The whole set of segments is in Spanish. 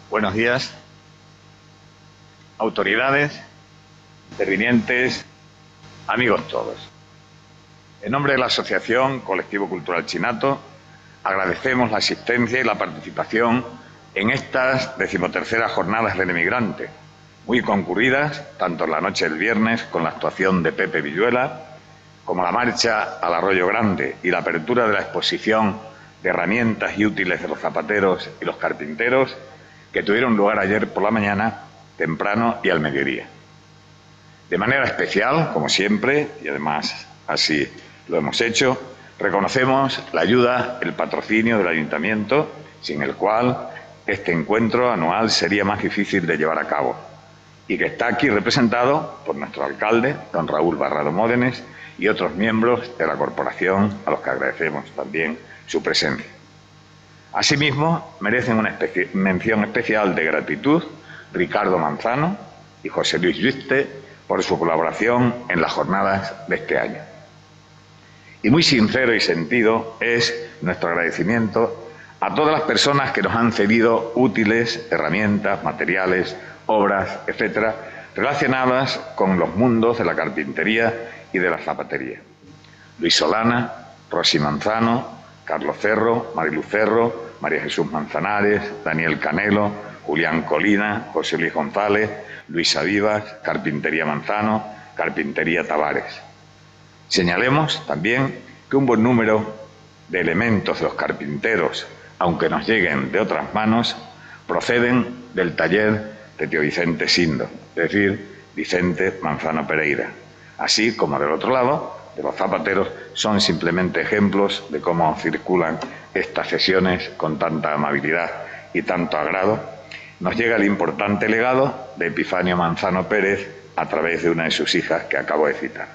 Buenos días, autoridades, intervinientes, amigos todos. En nombre de la Asociación Colectivo Cultural Chinato, agradecemos la asistencia y la participación en estas 13ª Jornadas del Emigrante, muy concurridas tanto en la noche del viernes con la actuación de Pepe Villuela, como la marcha al Arroyo Grande y la apertura de la exposición de herramientas y útiles de los zapateros y los carpinteros, que tuvieron lugar ayer por la mañana, temprano y al mediodía. De manera especial, como siempre, y además así lo hemos hecho, reconocemos la ayuda, el patrocinio del Ayuntamiento, sin el cual este encuentro anual sería más difícil de llevar a cabo, y que está aquí representado por nuestro alcalde, don Raúl Barrado Módenes, y otros miembros de la corporación, a los que agradecemos también su presencia. Asimismo, merecen una mención especial de gratitud Ricardo Manzano y José Luis Yuste por su colaboración en las jornadas de este año. Y muy sincero y sentido es nuestro agradecimiento a todas las personas que nos han cedido útiles, herramientas, materiales, obras, etcétera, relacionadas con los mundos de la carpintería y de la zapatería. Luis Solana, Rosy Manzano, Carlos Cerro, Marilu Cerro, María Jesús Manzanares, Daniel Canelo, Julián Colina, José Luis González, Luisa Vivas, Carpintería Manzano, Carpintería Tavares. Señalemos también que un buen número de elementos de los carpinteros, aunque nos lleguen de otras manos, proceden del taller de tío Vicente Sindo, es decir, Vicente Manzano Pereira. Así como del otro lado, de los zapateros, son simplemente ejemplos de cómo circulan estas sesiones con tanta amabilidad y tanto agrado. Nos llega el importante legado de Epifanio Manzano Pérez a través de una de sus hijas que acabo de citar.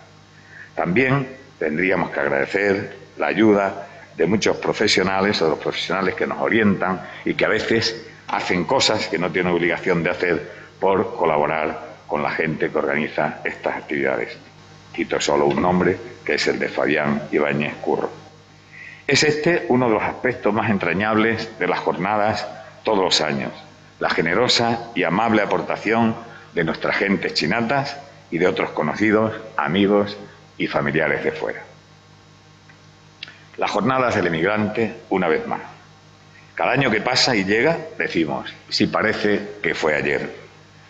También tendríamos que agradecer la ayuda de muchos profesionales o de los profesionales que nos orientan y que a veces hacen cosas que no tienen obligación de hacer por colaborar con la gente que organiza estas actividades. Cito solo un nombre, que es el de Fabián Ibáñez Curro. Es este uno de los aspectos más entrañables de las jornadas todos los años, la generosa y amable aportación de nuestras gentes chinatas y de otros conocidos, amigos y familiares de fuera. Las jornadas del emigrante, una vez más. Cada año que pasa y llega, decimos, si parece que fue ayer,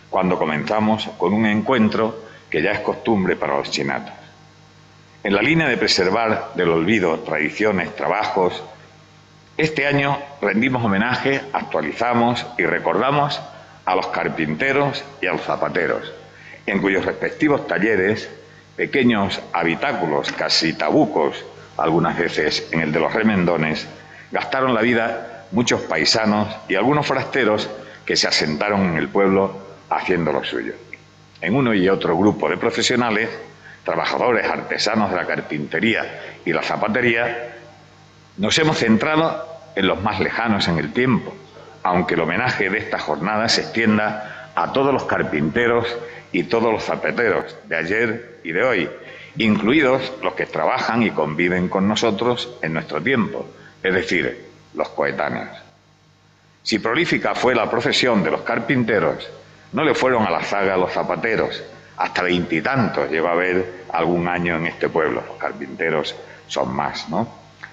cuando comenzamos con un encuentro que ya es costumbre para los chinatos. En la línea de preservar del olvido tradiciones, trabajos, este año rendimos homenaje, actualizamos y recordamos a los carpinteros y a los zapateros, en cuyos respectivos talleres, pequeños habitáculos, casi tabucos, algunas veces en el de los remendones, gastaron la vida muchos paisanos y algunos forasteros que se asentaron en el pueblo haciendo lo suyo. En uno y otro grupo de profesionales, trabajadores, artesanos de la carpintería y la zapatería, nos hemos centrado en los más lejanos en el tiempo, aunque el homenaje de esta jornada se extienda a todos los carpinteros y todos los zapateros de ayer y de hoy, incluidos los que trabajan y conviven con nosotros en nuestro tiempo, es decir, los coetáneos. Si prolífica fue la profesión de los carpinteros, no le fueron a la zaga los zapateros. Hasta 20 y tantos lleva a haber algún año en este pueblo. Los carpinteros son más, ¿no?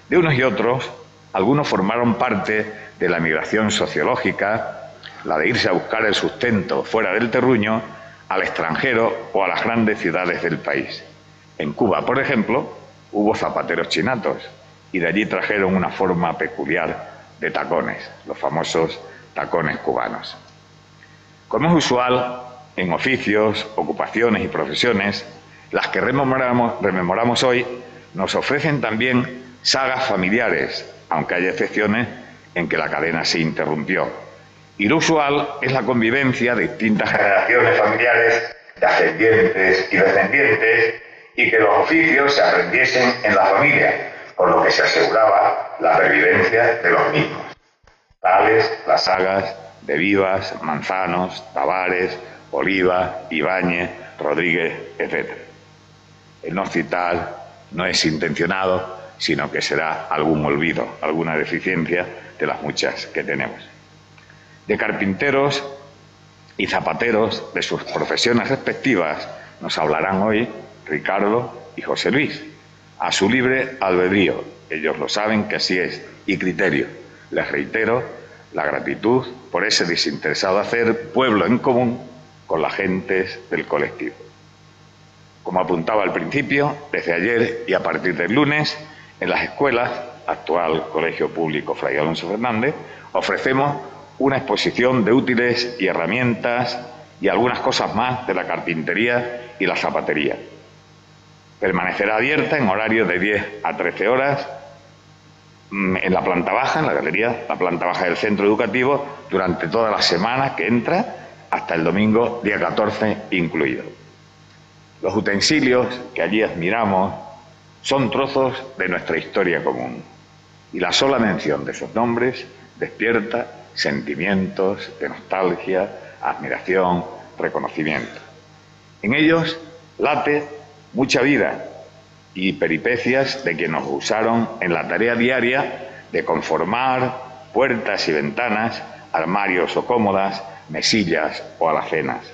De unos y otros, algunos formaron parte de la migración sociológica, la de irse a buscar el sustento fuera del terruño, al extranjero o a las grandes ciudades del país. En Cuba, por ejemplo, hubo zapateros chinatos y de allí trajeron una forma peculiar de tacones, los famosos tacones cubanos. Como es usual, en oficios, ocupaciones y profesiones, las que rememoramos hoy nos ofrecen también sagas familiares, aunque hay excepciones en que la cadena se interrumpió. Y lo usual es la convivencia de distintas generaciones familiares, de ascendientes y descendientes, y que los oficios se aprendiesen en la familia, por lo que se aseguraba la pervivencia de los mismos. Tales las sagas de Vivas, Manzanos, Tavares, Oliva, Ibáñez, Rodríguez, etc. El no citar no es intencionado, sino que será algún olvido, alguna deficiencia de las muchas que tenemos. De carpinteros y zapateros, de sus profesiones respectivas, nos hablarán hoy Ricardo y José Luis, a su libre albedrío. Ellos lo saben que así es, y criterio. Les reitero la gratitud por ese desinteresado hacer pueblo en común con las gentes del colectivo. Como apuntaba al principio, desde ayer y a partir del lunes, en las escuelas, actual Colegio Público Fray Alonso Fernández, ofrecemos una exposición de útiles y herramientas y algunas cosas más de la carpintería y la zapatería. Permanecerá abierta en horario de 10 a 13 horas en la planta baja, en la galería, la planta baja del centro educativo, durante toda la semana que entra, hasta el domingo, día 14 incluido. Los utensilios que allí admiramos son trozos de nuestra historia común, y la sola mención de sus nombres despierta sentimientos de nostalgia, admiración, reconocimiento. En ellos late mucha vida y peripecias de quienes nos usaron en la tarea diaria de conformar puertas y ventanas, armarios o cómodas, mesillas o alacenas,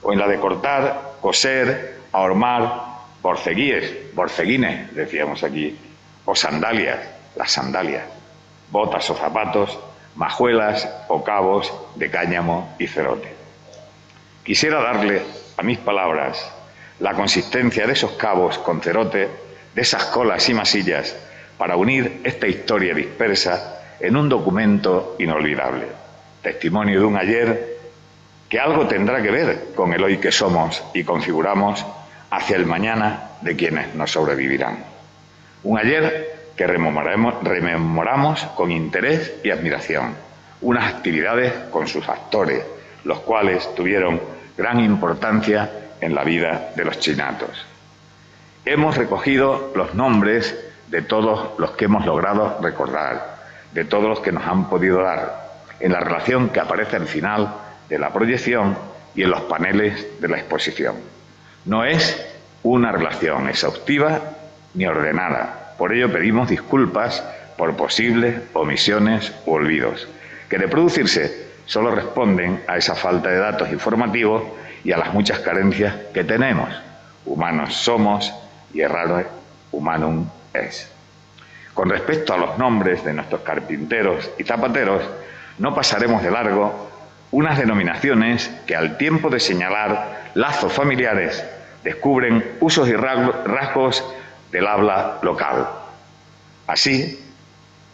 o en la de cortar, coser, ahormar borceguines, decíamos aquí, o sandalias, las sandalias, botas o zapatos, majuelas o cabos de cáñamo y cerote. Quisiera darle a mis palabras la consistencia de esos cabos con cerote, de esas colas y masillas, para unir esta historia dispersa en un documento inolvidable, testimonio de un ayer que algo tendrá que ver con el hoy que somos y configuramos hacia el mañana de quienes nos sobrevivirán. Un ayer que rememoramos con interés y admiración, unas actividades con sus actores, los cuales tuvieron gran importancia en la vida de los chinatos. Hemos recogido los nombres de todos los que hemos logrado recordar, de todos los que nos han podido dar, en la relación que aparece al final de la proyección y en los paneles de la exposición. No es una relación exhaustiva ni ordenada. Por ello pedimos disculpas por posibles omisiones u olvidos, que de producirse solo responden a esa falta de datos informativos y a las muchas carencias que tenemos. Humanos somos y errare humanum es. Con respecto a los nombres de nuestros carpinteros y zapateros, no pasaremos de largo unas denominaciones que, al tiempo de señalar lazos familiares, descubren usos y rasgos del habla local. Así,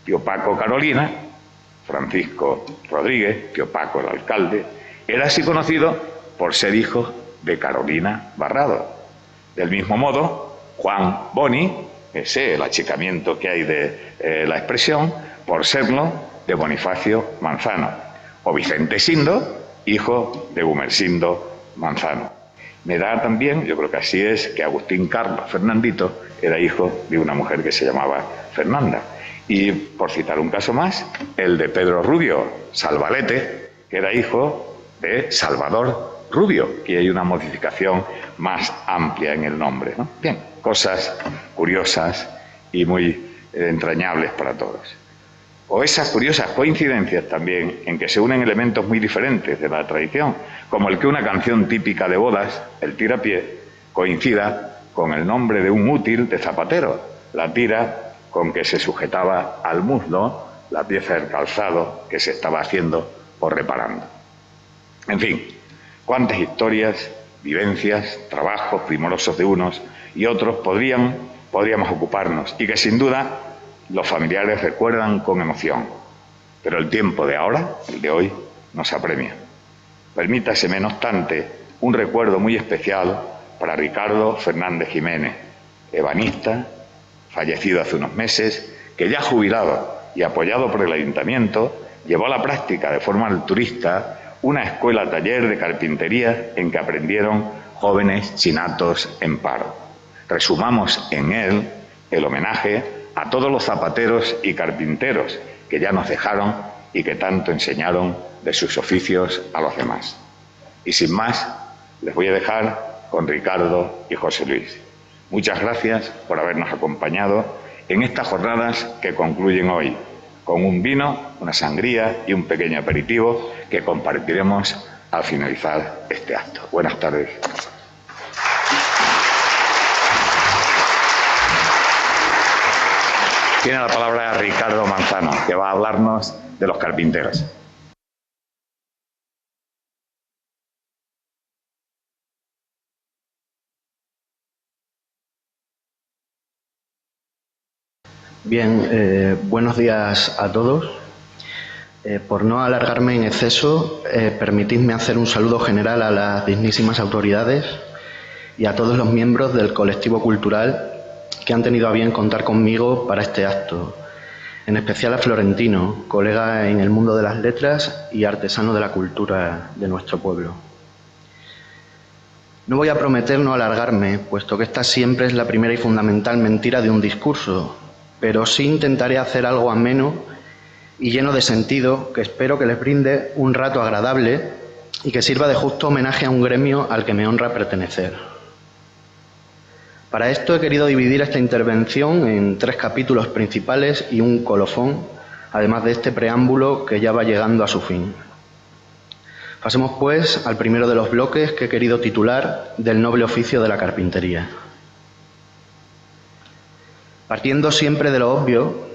tío Paco Carolina, Francisco Rodríguez, tío Paco el alcalde, era así conocido por ser hijo de Carolina Barrado. Del mismo modo, Juan Boni, ese el achicamiento que hay de la expresión, por serlo de Bonifacio Manzano, o Vicente Sindo, hijo de Gumersindo Manzano. Me da también, yo creo que así es, que Agustín Carlos Fernandito era hijo de una mujer que se llamaba Fernanda. Y, por citar un caso más, el de Pedro Rubio Salvalete, que era hijo de Salvador Rubio, que hay una modificación más amplia en el nombre, ¿no? Bien, cosas curiosas y muy entrañables para todos. O esas curiosas coincidencias también en que se unen elementos muy diferentes de la tradición, como el que una canción típica de bodas, el tirapié, coincida con el nombre de un útil de zapatero, la tira con que se sujetaba al muslo la pieza del calzado que se estaba haciendo o reparando. En fin, cuántas historias, vivencias, trabajos primorosos de unos y otros podríamos ocuparnos, y que sin duda los familiares recuerdan con emoción, pero el tiempo de ahora, el de hoy, nos apremia. Permítaseme, no obstante, un recuerdo muy especial para Ricardo Fernández Jiménez, ebanista, fallecido hace unos meses, que ya jubilado y apoyado por el Ayuntamiento, llevó a la práctica de forma altruista una escuela-taller de carpintería en que aprendieron jóvenes chinatos en paro. Resumamos en él el homenaje a todos los zapateros y carpinteros que ya nos dejaron y que tanto enseñaron de sus oficios a los demás. Y sin más, les voy a dejar con Ricardo y José Luis. Muchas gracias por habernos acompañado en estas jornadas que concluyen hoy, con un vino, una sangría y un pequeño aperitivo que compartiremos al finalizar este acto. Buenas tardes. Tiene la palabra Ricardo Manzano, que va a hablarnos de los carpinteros. Bien, buenos días a todos. Por no alargarme en exceso, permitidme hacer un saludo general a las dignísimas autoridades y a todos los miembros del colectivo cultural que han tenido a bien contar conmigo para este acto, en especial a Florentino, colega en el mundo de las letras y artesano de la cultura de nuestro pueblo. No voy a prometer no alargarme, puesto que esta siempre es la primera y fundamental mentira de un discurso, pero sí intentaré hacer algo ameno y lleno de sentido, que espero que les brinde un rato agradable y que sirva de justo homenaje a un gremio al que me honra pertenecer. Para esto he querido dividir esta intervención en 3 capítulos principales y un colofón, además de este preámbulo que ya va llegando a su fin. Pasemos, pues, al primero de los bloques que he querido titular del noble oficio de la carpintería. Partiendo siempre de lo obvio,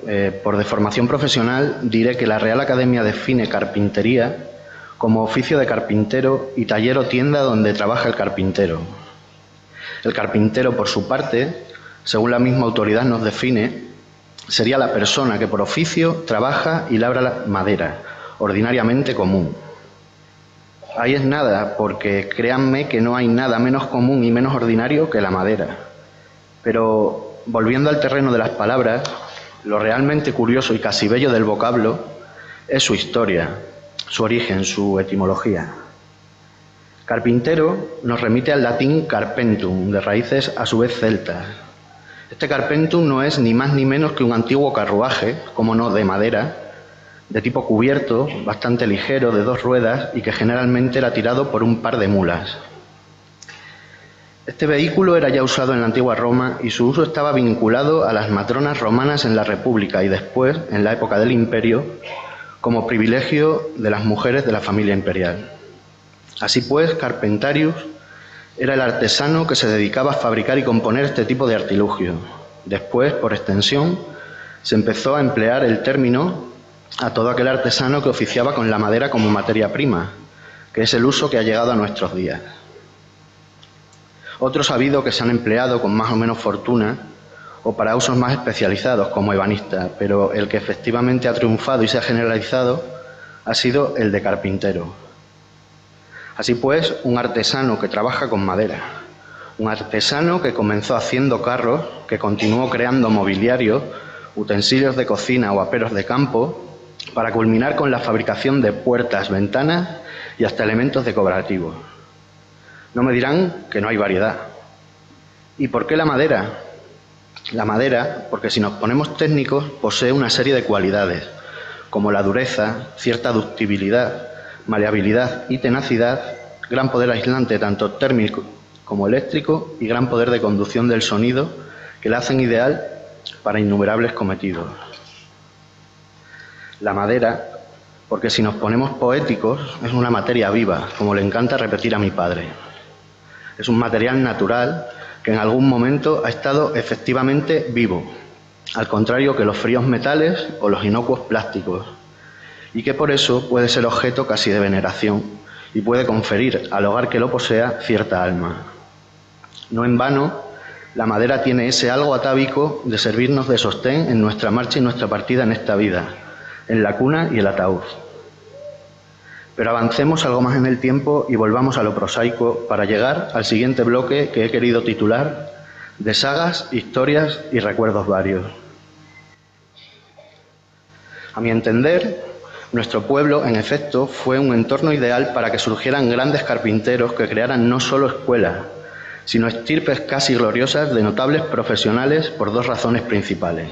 por deformación profesional, diré que la Real Academia define carpintería como oficio de carpintero y taller o tienda donde trabaja el carpintero. El carpintero, por su parte, según la misma autoridad nos define, sería la persona que por oficio trabaja y labra la madera, ordinariamente común. Ahí es nada, porque créanme que no hay nada menos común y menos ordinario que la madera. Pero volviendo al terreno de las palabras, lo realmente curioso y casi bello del vocablo es su historia, su origen, su etimología. Carpintero nos remite al latín carpentum, de raíces a su vez celtas. Este carpentum no es ni más ni menos que un antiguo carruaje, como no de madera, de tipo cubierto, bastante ligero, de 2 ruedas y que generalmente era tirado por un par de mulas. Este vehículo era ya usado en la antigua Roma y su uso estaba vinculado a las matronas romanas en la República y después, en la época del Imperio, como privilegio de las mujeres de la familia imperial. Así pues, carpentarius era el artesano que se dedicaba a fabricar y componer este tipo de artilugio. Después, por extensión, se empezó a emplear el término a todo aquel artesano que oficiaba con la madera como materia prima, que es el uso que ha llegado a nuestros días. Otros ha habido que se han empleado con más o menos fortuna o para usos más especializados, como ebanista, pero el que efectivamente ha triunfado y se ha generalizado ha sido el de carpintero. Así pues, un artesano que trabaja con madera, un artesano que comenzó haciendo carros, que continuó creando mobiliario, utensilios de cocina o aperos de campo, para culminar con la fabricación de puertas, ventanas y hasta elementos decorativos. No me dirán que no hay variedad. ¿Y por qué la madera? La madera, porque si nos ponemos técnicos, posee una serie de cualidades, como la dureza, cierta ductibilidad, maleabilidad y tenacidad, gran poder aislante tanto térmico como eléctrico y gran poder de conducción del sonido que la hacen ideal para innumerables cometidos. La madera, porque si nos ponemos poéticos, es una materia viva, como le encanta repetir a mi padre. Es un material natural que en algún momento ha estado efectivamente vivo, al contrario que los fríos metales o los inocuos plásticos, y que por eso puede ser objeto casi de veneración y puede conferir al hogar que lo posea cierta alma. No en vano, la madera tiene ese algo atávico de servirnos de sostén en nuestra marcha y nuestra partida en esta vida, en la cuna y el ataúd. Pero avancemos algo más en el tiempo y volvamos a lo prosaico para llegar al siguiente bloque que he querido titular de sagas, historias y recuerdos varios. A mi entender, nuestro pueblo, en efecto, fue un entorno ideal para que surgieran grandes carpinteros que crearan no solo escuelas, sino estirpes casi gloriosas de notables profesionales por 2 razones principales.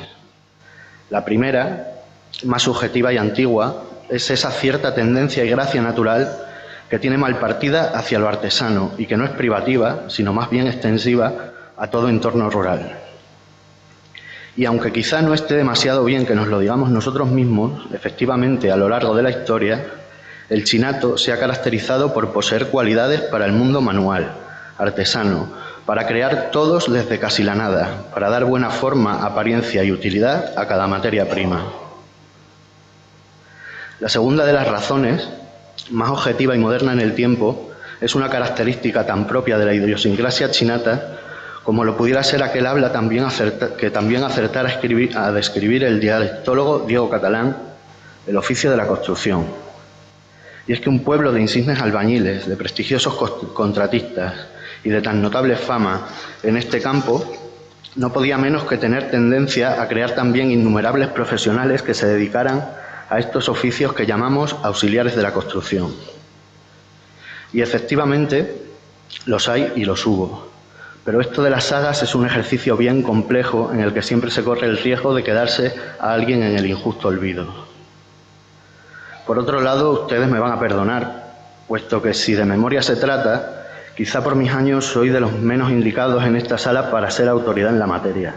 La primera, más subjetiva y antigua, es esa cierta tendencia y gracia natural que tiene malpartida hacia lo artesano y que no es privativa, sino más bien extensiva a todo entorno rural. Y aunque quizá no esté demasiado bien que nos lo digamos nosotros mismos, efectivamente, a lo largo de la historia, el chinato se ha caracterizado por poseer cualidades para el mundo manual, artesano, para crear todos desde casi la nada, para dar buena forma, apariencia y utilidad a cada materia prima. La segunda de las razones, más objetiva y moderna en el tiempo, es una característica tan propia de la idiosincrasia chinata como lo pudiera ser aquel habla que también acertara a describir el dialectólogo Diego Catalán, el oficio de la construcción. Y es que un pueblo de insignes albañiles, de prestigiosos contratistas y de tan notable fama en este campo, no podía menos que tener tendencia a crear también innumerables profesionales que se dedicaran a estos oficios que llamamos auxiliares de la construcción. Y efectivamente los hay y los hubo. Pero esto de las sagas es un ejercicio bien complejo en el que siempre se corre el riesgo de quedarse a alguien en el injusto olvido. Por otro lado, ustedes me van a perdonar, puesto que si de memoria se trata, quizá por mis años soy de los menos indicados en esta sala para ser autoridad en la materia.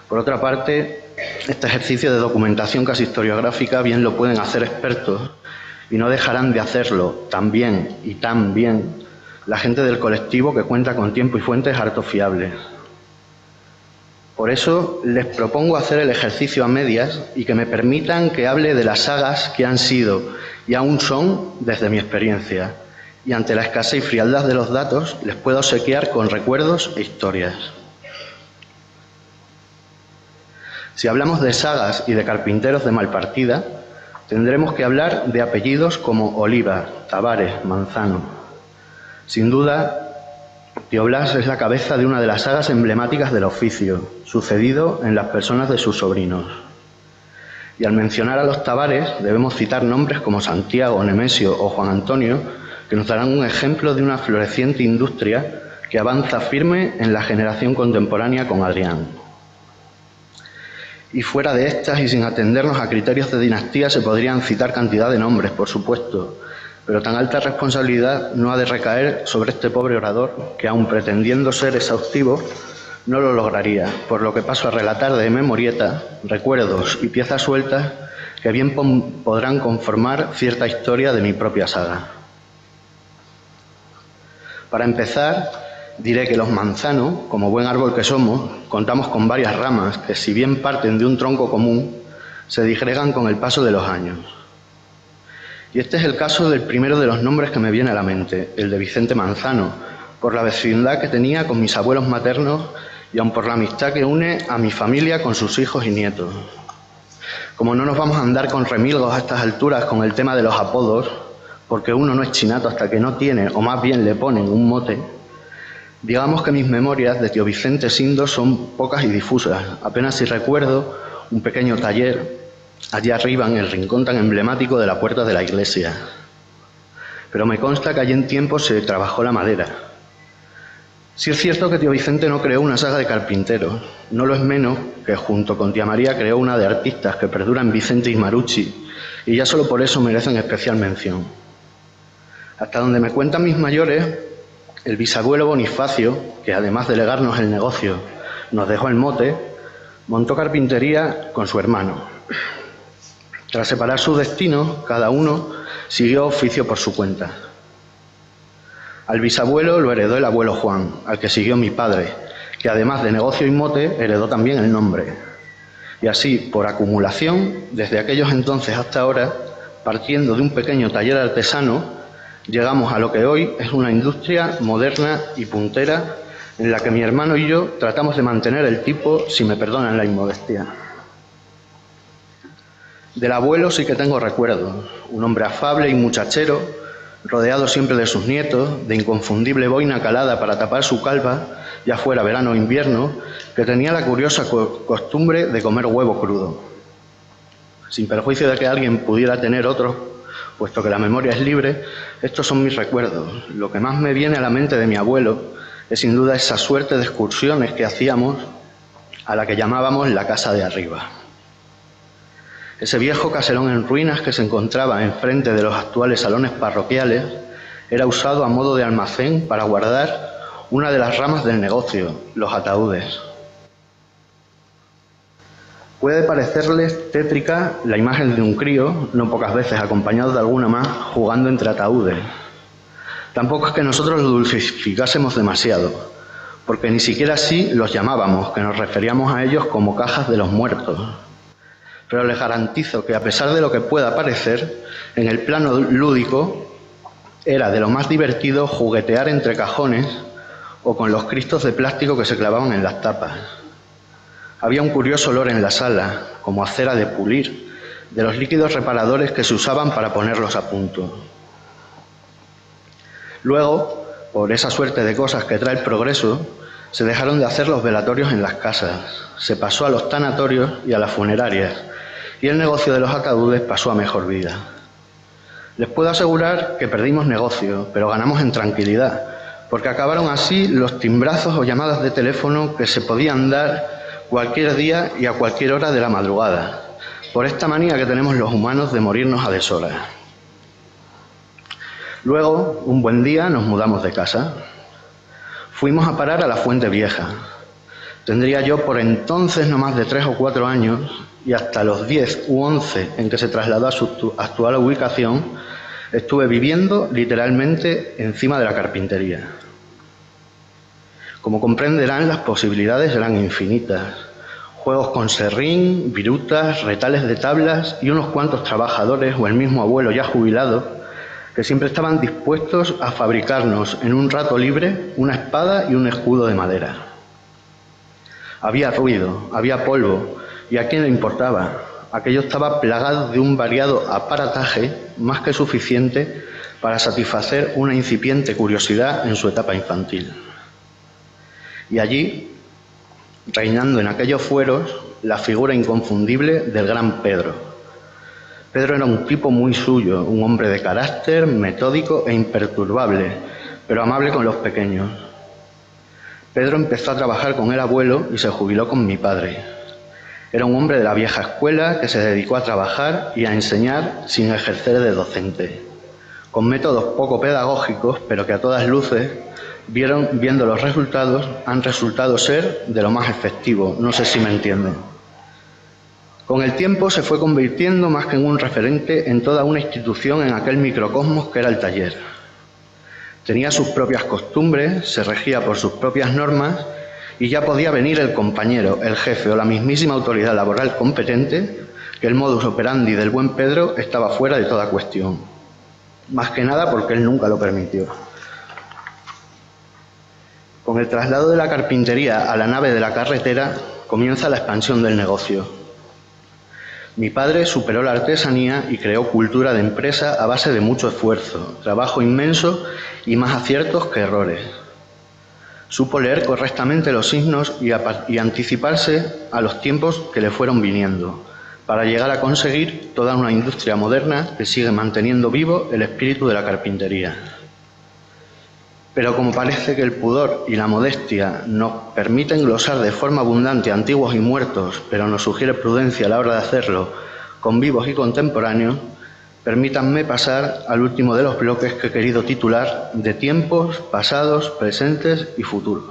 Por otra parte, este ejercicio de documentación casi historiográfica bien lo pueden hacer expertos y no dejarán de hacerlo tan bien y tan bien la gente del colectivo que cuenta con tiempo y fuentes harto fiables. Por eso les propongo hacer el ejercicio a medias y que me permitan que hable de las sagas que han sido y aún son desde mi experiencia. Y ante la escasez y frialdad de los datos les puedo obsequiar con recuerdos e historias. Si hablamos de sagas y de carpinteros de Malpartida, tendremos que hablar de apellidos como Oliva, Tavares, Manzano. Sin duda, Tío Blas es la cabeza de una de las sagas emblemáticas del oficio, sucedido en las personas de sus sobrinos. Y al mencionar a los Tavares, debemos citar nombres como Santiago, Nemesio o Juan Antonio, que nos darán un ejemplo de una floreciente industria que avanza firme en la generación contemporánea con Adrián. Y fuera de estas, y sin atendernos a criterios de dinastía, se podrían citar cantidad de nombres, por supuesto, pero tan alta responsabilidad no ha de recaer sobre este pobre orador que, aun pretendiendo ser exhaustivo, no lo lograría, por lo que paso a relatar de memorieta recuerdos y piezas sueltas que bien podrán conformar cierta historia de mi propia saga. Para empezar, diré que los Manzano, como buen árbol que somos, contamos con varias ramas que, si bien parten de un tronco común, se disgregan con el paso de los años. Y este es el caso del primero de los nombres que me viene a la mente, el de Vicente Manzano, por la vecindad que tenía con mis abuelos maternos y aun por la amistad que une a mi familia con sus hijos y nietos. Como no nos vamos a andar con remilgos a estas alturas con el tema de los apodos, porque uno no es chinato hasta que no tiene, o más bien le ponen, un mote, digamos que mis memorias de tío Vicente Sindo son pocas y difusas. Apenas si recuerdo un pequeño taller allá arriba en el rincón tan emblemático de la puerta de la iglesia. Pero me consta que allí en tiempo se trabajó la madera. Sí es cierto que tío Vicente no creó una saga de carpinteros, no lo es menos que junto con tía María creó una de artistas que perdura en Vicente y Marucci, y ya solo por eso merecen especial mención. Hasta donde me cuentan mis mayores, el bisabuelo Bonifacio, que además de legarnos el negocio, nos dejó el mote, montó carpintería con su hermano. Tras separar sus destinos, cada uno siguió oficio por su cuenta. Al bisabuelo lo heredó el abuelo Juan, al que siguió mi padre, que además de negocio y mote, heredó también el nombre. Y así, por acumulación, desde aquellos entonces hasta ahora, partiendo de un pequeño taller artesano, llegamos a lo que hoy es una industria moderna y puntera en la que mi hermano y yo tratamos de mantener el tipo, si me perdonan la inmodestia. Del abuelo sí que tengo recuerdos, un hombre afable y muchachero, rodeado siempre de sus nietos, de inconfundible boina calada para tapar su calva, ya fuera verano o invierno, que tenía la curiosa costumbre de comer huevo crudo. Sin perjuicio de que alguien pudiera tener otros, puesto que la memoria es libre, estos son mis recuerdos. Lo que más me viene a la mente de mi abuelo es sin duda esa suerte de excursiones que hacíamos a la que llamábamos la casa de arriba. Ese viejo caserón en ruinas que se encontraba enfrente de los actuales salones parroquiales era usado a modo de almacén para guardar una de las ramas del negocio, los ataúdes. Puede parecerles tétrica la imagen de un crío, no pocas veces acompañado de alguna más, jugando entre ataúdes. Tampoco es que nosotros lo dulcificásemos demasiado, porque ni siquiera así los llamábamos, que nos referíamos a ellos como cajas de los muertos. Pero les garantizo que, a pesar de lo que pueda parecer, en el plano lúdico era de lo más divertido juguetear entre cajones o con los cristos de plástico que se clavaban en las tapas. Había un curioso olor en la sala, como a cera de pulir, de los líquidos reparadores que se usaban para ponerlos a punto. Luego, por esa suerte de cosas que trae el progreso, se dejaron de hacer los velatorios en las casas, se pasó a los tanatorios y a las funerarias, y el negocio de los ataúdes pasó a mejor vida. Les puedo asegurar que perdimos negocio, pero ganamos en tranquilidad, porque acabaron así los timbrazos o llamadas de teléfono que se podían dar cualquier día y a cualquier hora de la madrugada, por esta manía que tenemos los humanos de morirnos a deshoras. Luego, un buen día, nos mudamos de casa. Fuimos a parar a la Fuente Vieja. Tendría yo por entonces no más de 3 o 4 años, y hasta los 10 u 11 en que se trasladó a su actual ubicación, estuve viviendo literalmente encima de la carpintería. Como comprenderán, las posibilidades eran infinitas. Juegos con serrín, virutas, retales de tablas y unos cuantos trabajadores o el mismo abuelo ya jubilado que siempre estaban dispuestos a fabricarnos en un rato libre una espada y un escudo de madera. Había ruido, había polvo, y a quién le importaba. Aquello estaba plagado de un variado aparataje más que suficiente para satisfacer una incipiente curiosidad en su etapa infantil. Y allí, reinando en aquellos fueros, la figura inconfundible del gran Pedro. Pedro era un tipo muy suyo, un hombre de carácter, metódico e imperturbable, pero amable con los pequeños. Pedro empezó a trabajar con el abuelo y se jubiló con mi padre. Era un hombre de la vieja escuela que se dedicó a trabajar y a enseñar sin ejercer de docente, con métodos poco pedagógicos, pero que a todas luces, viendo los resultados, han resultado ser de lo más efectivo. No sé si me entienden. Con el tiempo se fue convirtiendo más que en un referente en toda una institución en aquel microcosmos que era el taller. Tenía sus propias costumbres, se regía por sus propias normas y ya podía venir el compañero, el jefe o la mismísima autoridad laboral competente, que el modus operandi del buen Pedro estaba fuera de toda cuestión. Más que nada porque él nunca lo permitió. Con el traslado de la carpintería a la nave de la carretera comienza la expansión del negocio. Mi padre superó la artesanía y creó cultura de empresa a base de mucho esfuerzo, trabajo inmenso y más aciertos que errores. Supo leer correctamente los signos y anticiparse a los tiempos que le fueron viniendo, para llegar a conseguir toda una industria moderna que sigue manteniendo vivo el espíritu de la carpintería. Pero como parece que el pudor y la modestia nos permiten glosar de forma abundante antiguos y muertos, pero nos sugiere prudencia a la hora de hacerlo con vivos y contemporáneos, permítanme pasar al último de los bloques que he querido titular de tiempos pasados, presentes y futuros.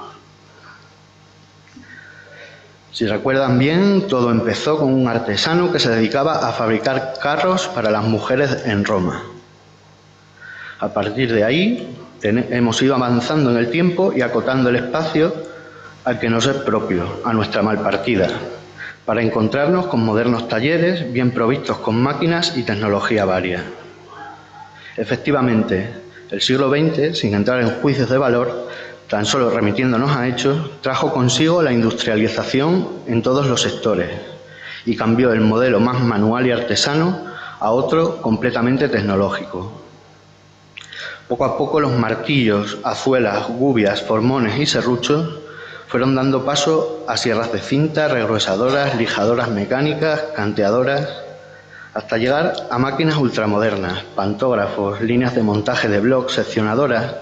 Si recuerdan bien, todo empezó con un artesano que se dedicaba a fabricar carros para las mujeres en Roma. A partir de ahí, hemos ido avanzando en el tiempo y acotando el espacio al que nos es propio, a nuestra malpartida, para encontrarnos con modernos talleres bien provistos con máquinas y tecnología varia. Efectivamente, el siglo XX, sin entrar en juicios de valor, tan solo remitiéndonos a hechos, trajo consigo la industrialización en todos los sectores y cambió el modelo más manual y artesano a otro completamente tecnológico. Poco a poco los martillos, azuelas, gubias, formones y serruchos fueron dando paso a sierras de cinta, regruesadoras, lijadoras mecánicas, canteadoras, hasta llegar a máquinas ultramodernas, pantógrafos, líneas de montaje de blocs, seccionadoras,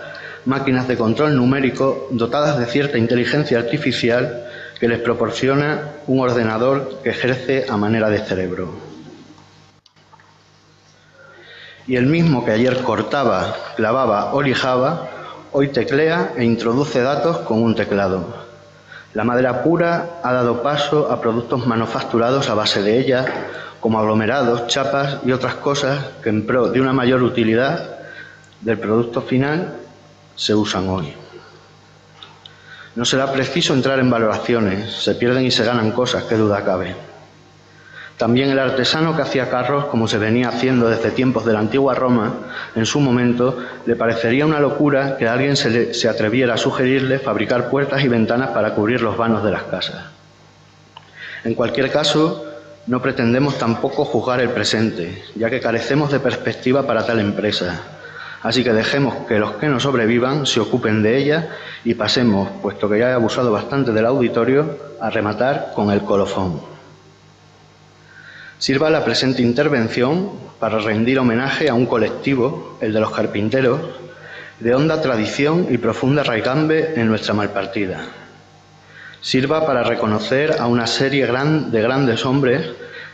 máquinas de control numérico dotadas de cierta inteligencia artificial que les proporciona un ordenador que ejerce a manera de cerebro. Y el mismo que ayer cortaba, clavaba o lijaba, hoy teclea e introduce datos con un teclado. La madera pura ha dado paso a productos manufacturados a base de ella, como aglomerados, chapas y otras cosas que en pro de una mayor utilidad del producto final se usan hoy. No será preciso entrar en valoraciones, se pierden y se ganan cosas, qué duda cabe. También el artesano que hacía carros, como se venía haciendo desde tiempos de la antigua Roma, en su momento le parecería una locura que a alguien se atreviera a sugerirle fabricar puertas y ventanas para cubrir los vanos de las casas. En cualquier caso, no pretendemos tampoco juzgar el presente, ya que carecemos de perspectiva para tal empresa. Así que dejemos que los que nos sobrevivan se ocupen de ella y pasemos, puesto que ya he abusado bastante del auditorio, a rematar con el colofón. Sirva la presente intervención para rendir homenaje a un colectivo, el de los carpinteros, de honda tradición y profunda raigambe en nuestra malpartida. Sirva para reconocer a una serie de grandes hombres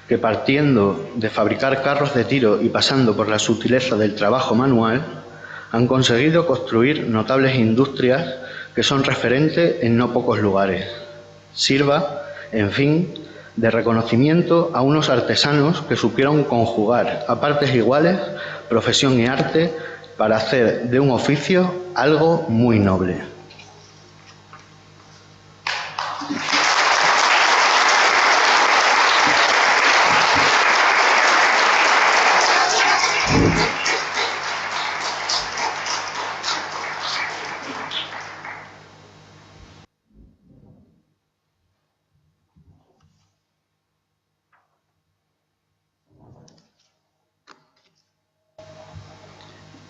que, partiendo de fabricar carros de tiro y pasando por la sutileza del trabajo manual, han conseguido construir notables industrias que son referentes en no pocos lugares. Sirva, en fin, de reconocimiento a unos artesanos que supieron conjugar a partes iguales profesión y arte para hacer de un oficio algo muy noble.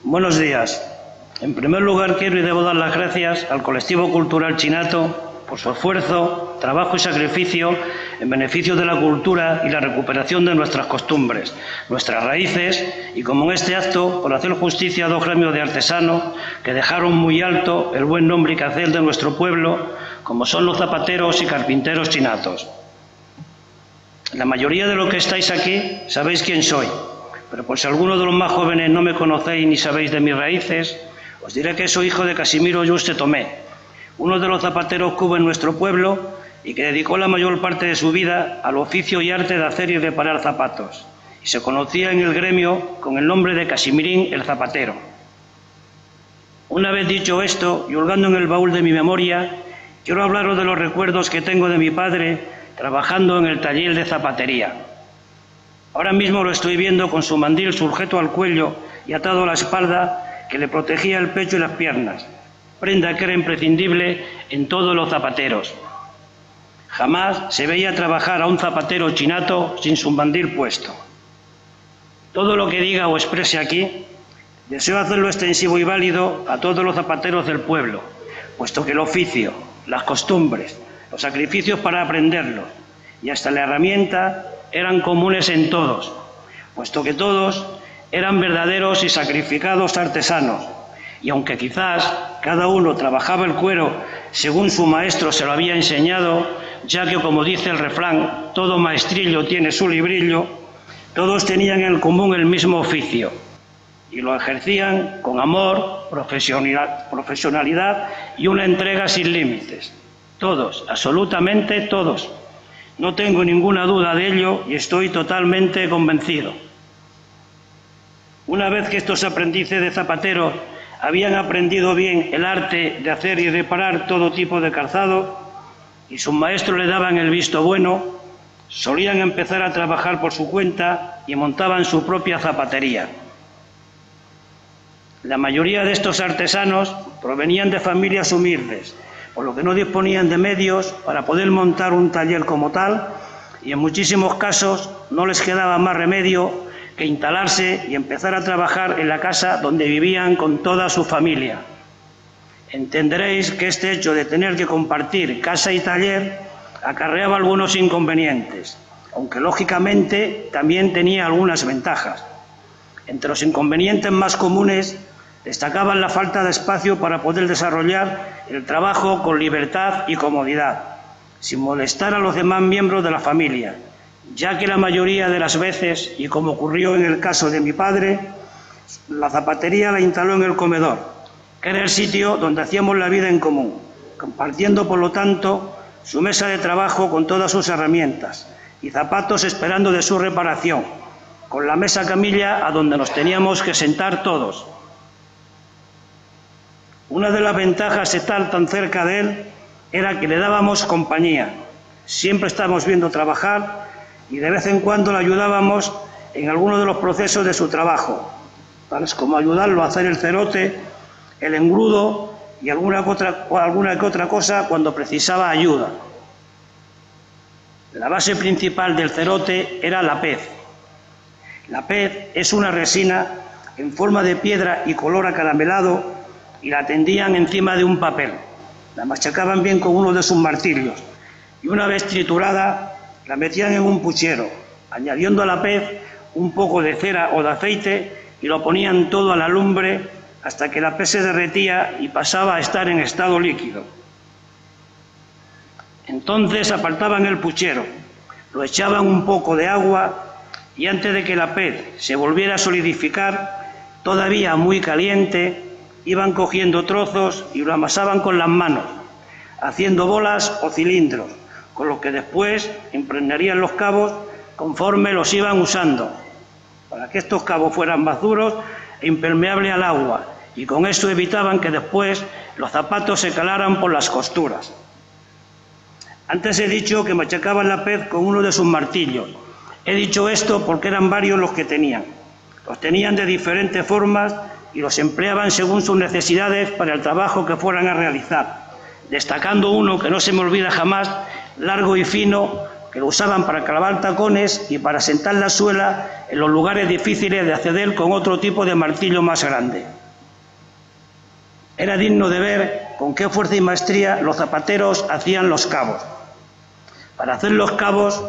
Buenos días. En primer lugar, quiero y debo dar las gracias al Colectivo Cultural Chinato por su esfuerzo, trabajo y sacrificio en beneficio de la cultura y la recuperación de nuestras costumbres, nuestras raíces y, como en este acto, por hacer justicia a dos gremios de artesanos que dejaron muy alto el buen nombre y quehacer de nuestro pueblo, como son los zapateros y carpinteros chinatos. La mayoría de los que estáis aquí sabéis quién soy. Pero por si alguno de los más jóvenes no me conocéis ni sabéis de mis raíces, os diré que soy hijo de Casimiro Yuste Tomé, uno de los zapateros que hubo en nuestro pueblo y que dedicó la mayor parte de su vida al oficio y arte de hacer y reparar zapatos, y se conocía en el gremio con el nombre de Casimirín el Zapatero. Una vez dicho esto, y hurgando en el baúl de mi memoria, quiero hablaros de los recuerdos que tengo de mi padre trabajando en el taller de zapatería. Ahora mismo lo estoy viendo con su mandil sujeto al cuello y atado a la espalda que le protegía el pecho y las piernas, prenda que era imprescindible en todos los zapateros. Jamás se veía trabajar a un zapatero chinato sin su mandil puesto. Todo lo que diga o exprese aquí, deseo hacerlo extensivo y válido a todos los zapateros del pueblo, puesto que el oficio, las costumbres, los sacrificios para aprenderlo y hasta la herramienta eran comunes en todos, puesto que todos eran verdaderos y sacrificados artesanos, y aunque quizás cada uno trabajaba el cuero según su maestro se lo había enseñado, ya que, como dice el refrán, todo maestrillo tiene su librillo, todos tenían en común el mismo oficio, y lo ejercían con amor, profesionalidad y una entrega sin límites. Todos, absolutamente todos. No tengo ninguna duda de ello y estoy totalmente convencido. Una vez que estos aprendices de zapateros habían aprendido bien el arte de hacer y reparar todo tipo de calzado y sus maestros le daban el visto bueno, solían empezar a trabajar por su cuenta y montaban su propia zapatería. La mayoría de estos artesanos provenían de familias humildes, por lo que no disponían de medios para poder montar un taller como tal, y en muchísimos casos no les quedaba más remedio que instalarse y empezar a trabajar en la casa donde vivían con toda su familia. Entenderéis que este hecho de tener que compartir casa y taller acarreaba algunos inconvenientes, aunque lógicamente también tenía algunas ventajas. Entre los inconvenientes más comunes destacaban la falta de espacio para poder desarrollar el trabajo con libertad y comodidad, sin molestar a los demás miembros de la familia, ya que la mayoría de las veces, y como ocurrió en el caso de mi padre, la zapatería la instaló en el comedor, que era el sitio donde hacíamos la vida en común, compartiendo por lo tanto su mesa de trabajo con todas sus herramientas y zapatos esperando de su reparación, con la mesa camilla a donde nos teníamos que sentar todos. Una de las ventajas de estar tan cerca de él era que le dábamos compañía. Siempre estábamos viendo trabajar y de vez en cuando le ayudábamos en alguno de los procesos de su trabajo, tales como ayudarlo a hacer el cerote, el engrudo y alguna que otra cosa cuando precisaba ayuda. La base principal del cerote era la pez. La pez es una resina en forma de piedra y color acaramelado y la tendían encima de un papel. La machacaban bien con uno de sus martillos y una vez triturada la metían en un puchero, añadiendo a la pez un poco de cera o de aceite y lo ponían todo a la lumbre hasta que la pez se derretía y pasaba a estar en estado líquido. Entonces apartaban el puchero, lo echaban un poco de agua y antes de que la pez se volviera a solidificar, todavía muy caliente, iban cogiendo trozos y lo amasaban con las manos, haciendo bolas o cilindros, con los que después impregnarían los cabos conforme los iban usando, para que estos cabos fueran más duros e impermeables al agua, y con esto evitaban que después los zapatos se calaran por las costuras. Antes he dicho que machacaban la pez con uno de sus martillos. He dicho esto porque eran varios los que tenían. Los tenían de diferentes formas y los empleaban según sus necesidades para el trabajo que fueran a realizar, destacando uno que no se me olvida jamás, largo y fino, que lo usaban para clavar tacones y para sentar la suela en los lugares difíciles de acceder con otro tipo de martillo más grande. Era digno de ver con qué fuerza y maestría los zapateros hacían los cabos. Para hacer los cabos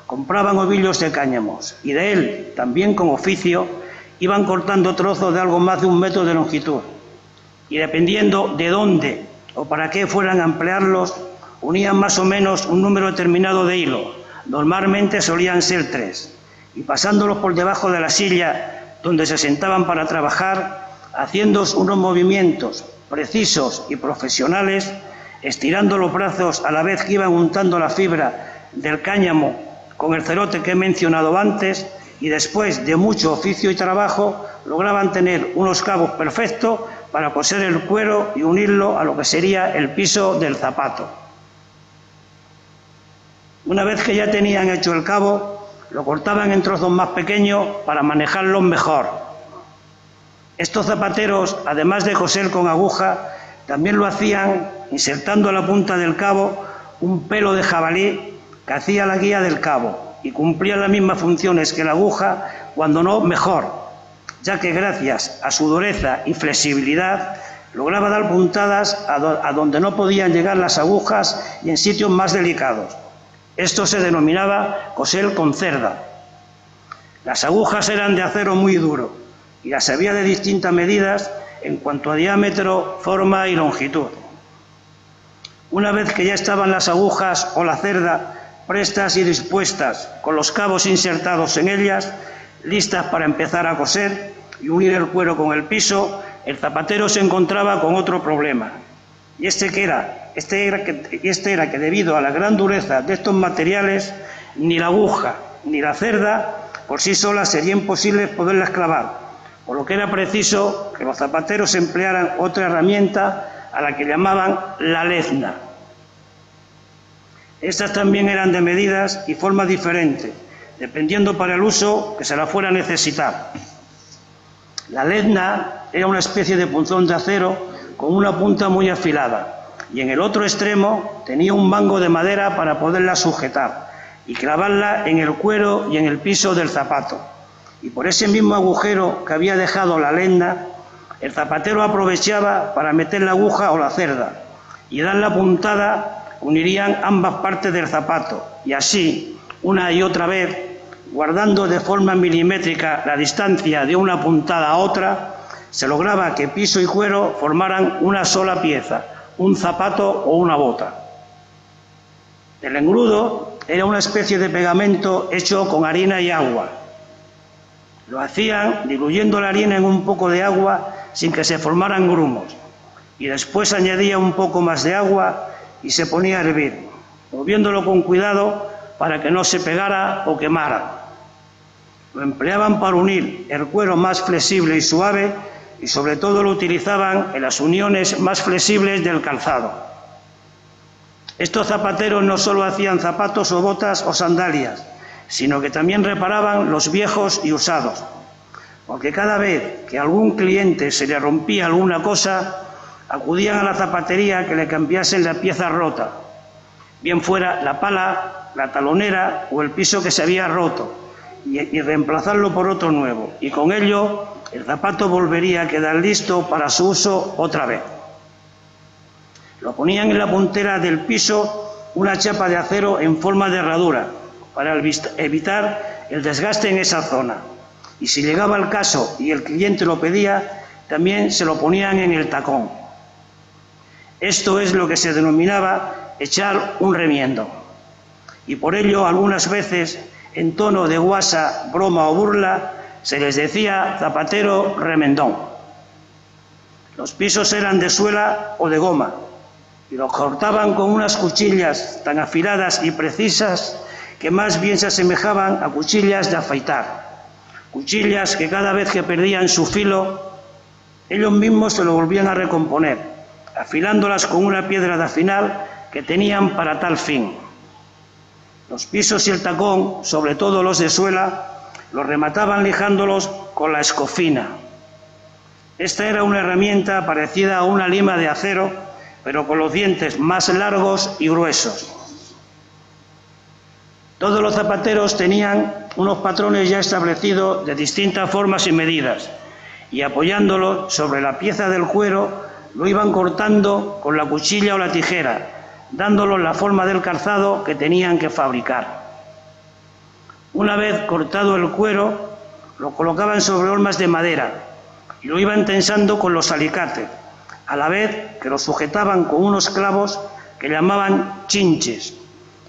compraban ovillos de cáñamos y de él, también con oficio, iban cortando trozos de algo más de 1 metro de longitud y dependiendo de dónde o para qué fueran a emplearlos, unían más o menos un número determinado de hilo, normalmente solían ser 3, y pasándolos por debajo de la silla donde se sentaban para trabajar, haciendo unos movimientos precisos y profesionales, estirando los brazos a la vez que iban untando la fibra del cáñamo con el cerote que he mencionado antes, y después de mucho oficio y trabajo lograban tener unos cabos perfectos para coser el cuero y unirlo a lo que sería el piso del zapato. Una vez que ya tenían hecho el cabo, lo cortaban en trozos más pequeños para manejarlos mejor. Estos zapateros, además de coser con aguja, también lo hacían insertando a la punta del cabo un pelo de jabalí que hacía la guía del cabo y cumplía las mismas funciones que la aguja, cuando no mejor, ya que gracias a su dureza y flexibilidad lograba dar puntadas a donde no podían llegar las agujas y en sitios más delicados. Esto se denominaba coser con cerda. Las agujas eran de acero muy duro y las había de distintas medidas en cuanto a diámetro, forma y longitud. Una vez que ya estaban las agujas o la cerda prestas y dispuestas, con los cabos insertados en ellas, listas para empezar a coser y unir el cuero con el piso, el zapatero se encontraba con otro problema. Y este era que debido a la gran dureza de estos materiales, ni la aguja ni la cerda por sí solas sería imposible poderlas clavar, por lo que era preciso que los zapateros emplearan otra herramienta a la que llamaban la lezna. Estas también eran de medidas y formas diferentes, dependiendo para el uso que se la fuera a necesitar. La lezna era una especie de punzón de acero con una punta muy afilada y en el otro extremo tenía un mango de madera para poderla sujetar y clavarla en el cuero y en el piso del zapato. Y por ese mismo agujero que había dejado la lezna, el zapatero aprovechaba para meter la aguja o la cerda y dar la puntada, unirían ambas partes del zapato y así, una y otra vez, guardando de forma milimétrica la distancia de una puntada a otra, se lograba que piso y cuero formaran una sola pieza, un zapato o una bota. El engrudo era una especie de pegamento hecho con harina y agua. Lo hacían diluyendo la harina en un poco de agua sin que se formaran grumos y después añadía un poco más de agua y se ponía a hervir. moviéndolo con cuidado para que no se pegara o quemara. Lo empleaban para unir el cuero más flexible y suave y sobre todo lo utilizaban en las uniones más flexibles del calzado. Estos zapateros no solo hacían zapatos o botas o sandalias, sino que también reparaban los viejos y usados, porque cada vez que a algún cliente se le rompía alguna cosa, acudían a la zapatería que le cambiasen la pieza rota, bien fuera la pala, la talonera o el piso que se había roto, y reemplazarlo por otro nuevo, y con ello el zapato volvería a quedar listo para su uso otra vez. Lo ponían en la puntera del piso una chapa de acero en forma de herradura para evitar el desgaste en esa zona, y si llegaba el caso y el cliente lo pedía, también se lo ponían en el tacón. Esto es lo que se denominaba echar un remiendo, y por ello algunas veces, en tono de guasa, broma o burla, se les decía zapatero remendón. Los pisos eran de suela o de goma, y los cortaban con unas cuchillas tan afiladas y precisas que más bien se asemejaban a cuchillas de afeitar, cuchillas que cada vez que perdían su filo, ellos mismos se lo volvían a recomponer, afilándolas con una piedra de afinar que tenían para tal fin. Los pisos y el tacón, sobre todo los de suela, los remataban lijándolos con la escofina. Esta era una herramienta parecida a una lima de acero, pero con los dientes más largos y gruesos. Todos los zapateros tenían unos patrones ya establecidos de distintas formas y medidas, y apoyándolo sobre la pieza del cuero, lo iban cortando con la cuchilla o la tijera, dándolo la forma del calzado que tenían que fabricar. Una vez cortado el cuero, lo colocaban sobre hormas de madera y lo iban tensando con los alicates, a la vez que lo sujetaban con unos clavos que llamaban chinches,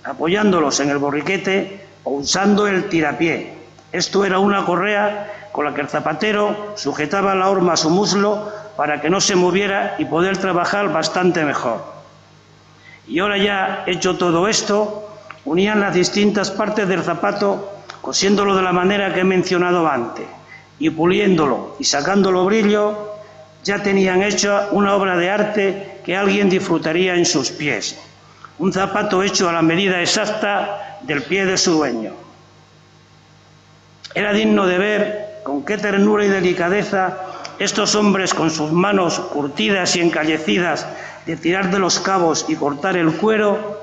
apoyándolos en el borriquete o usando el tirapié. Esto era una correa con la que el zapatero sujetaba la horma a su muslo para que no se moviera y poder trabajar bastante mejor. Y ahora ya hecho todo esto, unían las distintas partes del zapato cosiéndolo de la manera que he mencionado antes y puliéndolo y sacándolo brillo, ya tenían hecha una obra de arte que alguien disfrutaría en sus pies, un zapato hecho a la medida exacta del pie de su dueño. Era digno de ver con qué ternura y delicadeza estos hombres, con sus manos curtidas y encallecidas de tirar de los cabos y cortar el cuero,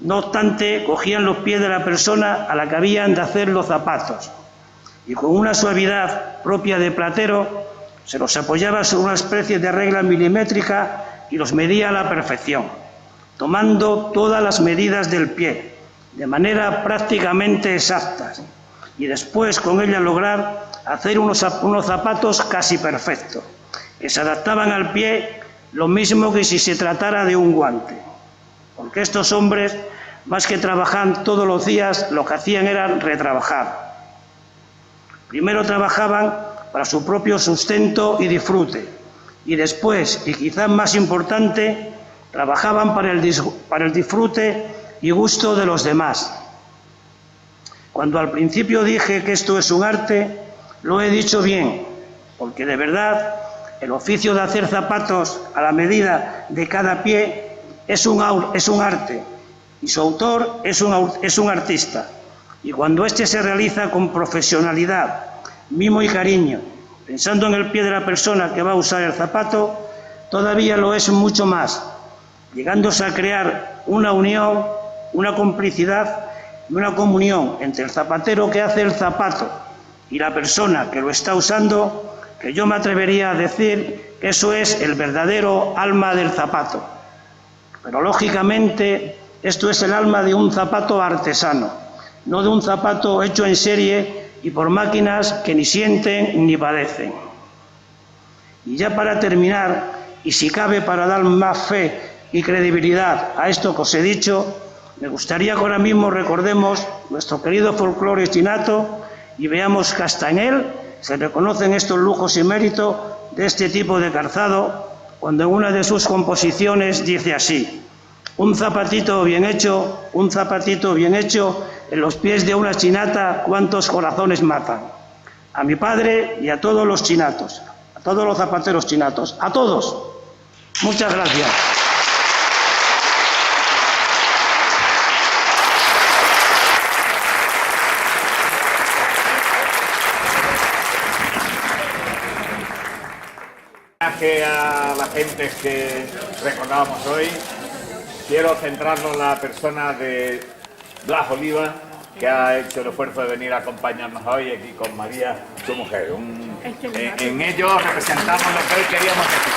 no obstante, cogían los pies de la persona a la que habían de hacer los zapatos y con una suavidad propia de platero se los apoyaba sobre una especie de regla milimétrica y los medía a la perfección, tomando todas las medidas del pie, de manera prácticamente exactas, y después con ella lograr hacer unos zapatos casi perfectos, que se adaptaban al pie lo mismo que si se tratara de un guante, porque estos hombres, más que trabajar todos los días, lo que hacían era retrabajar. Primero trabajaban para su propio sustento y disfrute, y después, y quizás más importante, trabajaban para el disfrute y gusto de los demás. Cuando al principio dije que esto es un arte, lo he dicho bien, porque de verdad el oficio de hacer zapatos a la medida de cada pie es un arte, y su autor es un artista. Y cuando éste se realiza con profesionalidad, mimo y cariño, pensando en el pie de la persona que va a usar el zapato, todavía lo es mucho más, llegándose a crear una unión, una complicidad y una comunión entre el zapatero que hace el zapato y la persona que lo está usando, que yo me atrevería a decir que eso es el verdadero alma del zapato. Pero lógicamente esto es el alma de un zapato artesano, no de un zapato hecho en serie y por máquinas que ni sienten ni padecen. Y ya para terminar, y si cabe para dar más fe y credibilidad a esto que os he dicho, me gustaría que ahora mismo recordemos nuestro querido folclore chinato y veamos que hasta en él se reconocen estos lujos y méritos de este tipo de calzado, cuando en una de sus composiciones dice así: Un zapatito bien hecho, en los pies de una chinata, ¿cuántos corazones matan? A mi padre y a todos los chinatos, a todos los zapateros chinatos, a todos. Muchas gracias. A la gente que recordábamos hoy, quiero centrarnos en la persona de Blas Oliva, que ha hecho el esfuerzo de venir a acompañarnos hoy aquí con María, su mujer. En ello representamos lo que hoy queríamos decir.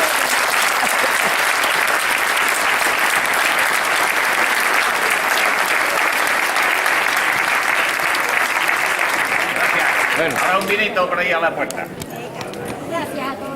Gracias. Bueno, ahora un vinito por ahí a la puerta. Gracias a todos.